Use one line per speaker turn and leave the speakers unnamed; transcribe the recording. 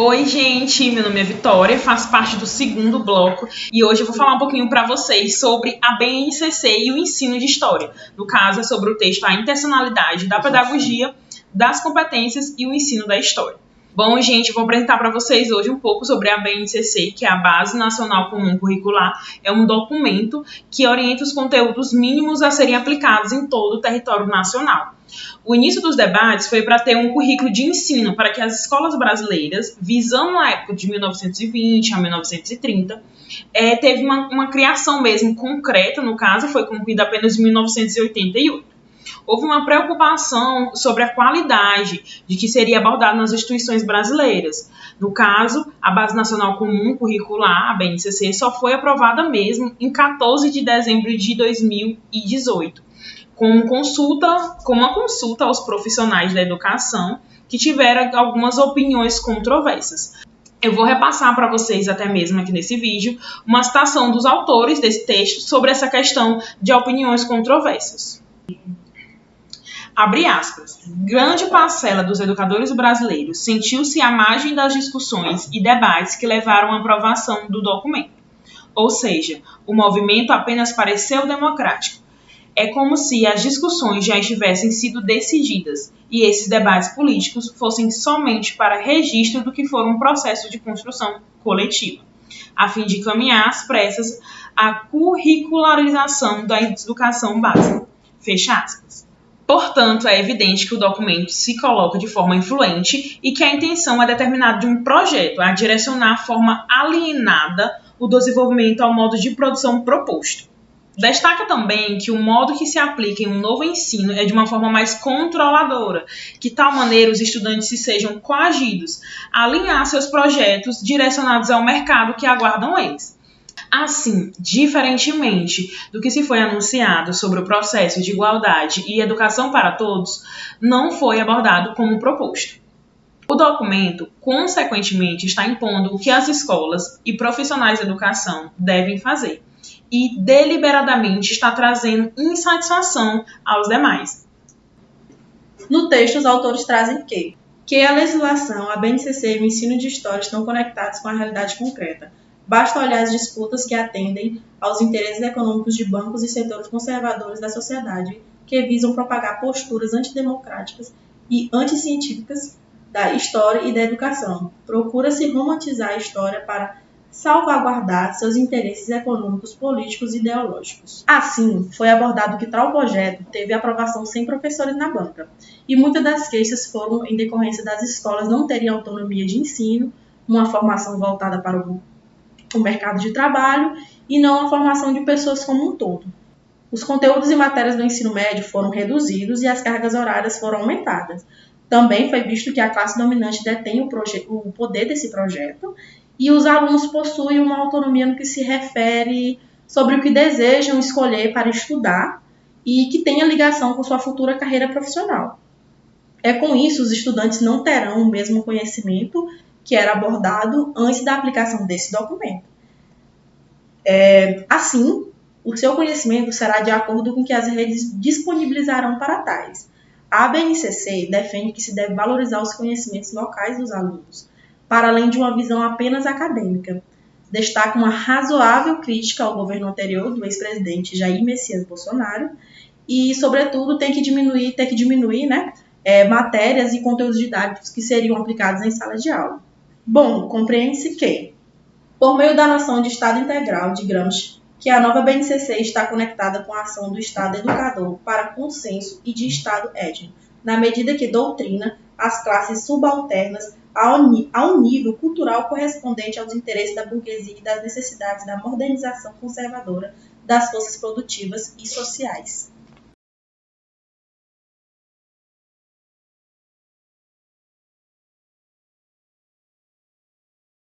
Oi, gente, meu nome é Vitória, faço parte do segundo bloco e hoje eu vou falar um pouquinho para vocês sobre a BNCC e o ensino de história. No caso, é sobre o texto A Intencionalidade da Pedagogia, das Competências e o Ensino da História. Bom, gente, eu vou apresentar para vocês hoje um pouco sobre a BNCC, que é a Base Nacional Comum Curricular. É um documento que orienta os conteúdos mínimos a serem aplicados em todo o território nacional. O início dos debates foi para ter um currículo de ensino para que as escolas brasileiras, visando a época de 1920 a 1930, teve uma criação mesmo concreta, no caso, foi concluída apenas em 1988. Houve uma preocupação sobre a qualidade de que seria abordado nas instituições brasileiras. No caso, a Base Nacional Comum Curricular, a BNCC, só foi aprovada mesmo em 14 de dezembro de 2018. Com uma consulta aos profissionais da educação que tiveram algumas opiniões controversas. Eu vou repassar para vocês, até mesmo aqui nesse vídeo, uma citação dos autores desse texto sobre essa questão de opiniões controversas. Abre aspas. Grande parcela dos educadores brasileiros sentiu-se à margem das discussões e debates que levaram à aprovação do documento. Ou seja, o movimento apenas pareceu democrático. É como se as discussões já tivessem sido decididas e esses debates políticos fossem somente para registro do que for um processo de construção coletiva, a fim de caminhar às pressas à curricularização da educação básica. Fecha aspas. Portanto, é evidente que o documento se coloca de forma influente e que a intenção é determinada de um projeto, a direcionar a forma alienada o desenvolvimento ao modo de produção proposto. Destaca também que o modo que se aplica em um novo ensino é de uma forma mais controladora, que tal maneira os estudantes se sejam coagidos a alinhar seus projetos direcionados ao mercado que aguardam eles. Assim, diferentemente do que se foi anunciado sobre o processo de igualdade e educação para todos, não foi abordado como proposto. O documento, consequentemente, está impondo o que as escolas e profissionais de educação devem fazer e deliberadamente está trazendo insatisfação aos demais.
No texto, os autores trazem que a legislação, a BNCC e o ensino de história estão conectados com a realidade concreta. Basta olhar as disputas que atendem aos interesses econômicos de bancos e setores conservadores da sociedade que visam propagar posturas antidemocráticas e anticientíficas da história e da educação. Procura-se romantizar a história para salvaguardar seus interesses econômicos, políticos e ideológicos. Assim, foi abordado que tal projeto teve aprovação sem professores na banca, e muitas das queixas foram em decorrência das escolas não terem autonomia de ensino, uma formação voltada para o mercado de trabalho e não a formação de pessoas como um todo. Os conteúdos e matérias do ensino médio foram reduzidos e as cargas horárias foram aumentadas. Também foi visto que a classe dominante detém o poder desse projeto e os alunos possuem uma autonomia no que se refere sobre o que desejam escolher para estudar e que tenha ligação com sua futura carreira profissional. Com isso, os estudantes não terão o mesmo conhecimento que era abordado antes da aplicação desse documento. Assim, o seu conhecimento será de acordo com o que as redes disponibilizarão para tais. A BNCC defende que se deve valorizar os conhecimentos locais dos alunos, para além de uma visão apenas acadêmica. Destaca uma razoável crítica ao governo anterior do ex-presidente Jair Messias Bolsonaro e, sobretudo, tem que diminuir matérias e conteúdos didáticos que seriam aplicados em sala de aula. Bom, compreende-se que, por meio da noção de Estado integral de Gramsci, que a nova BNCC está conectada com a ação do Estado educador para consenso e de Estado étnico, na medida que doutrina as classes subalternas ao nível cultural correspondente aos interesses da burguesia e das necessidades da modernização conservadora das forças produtivas e sociais.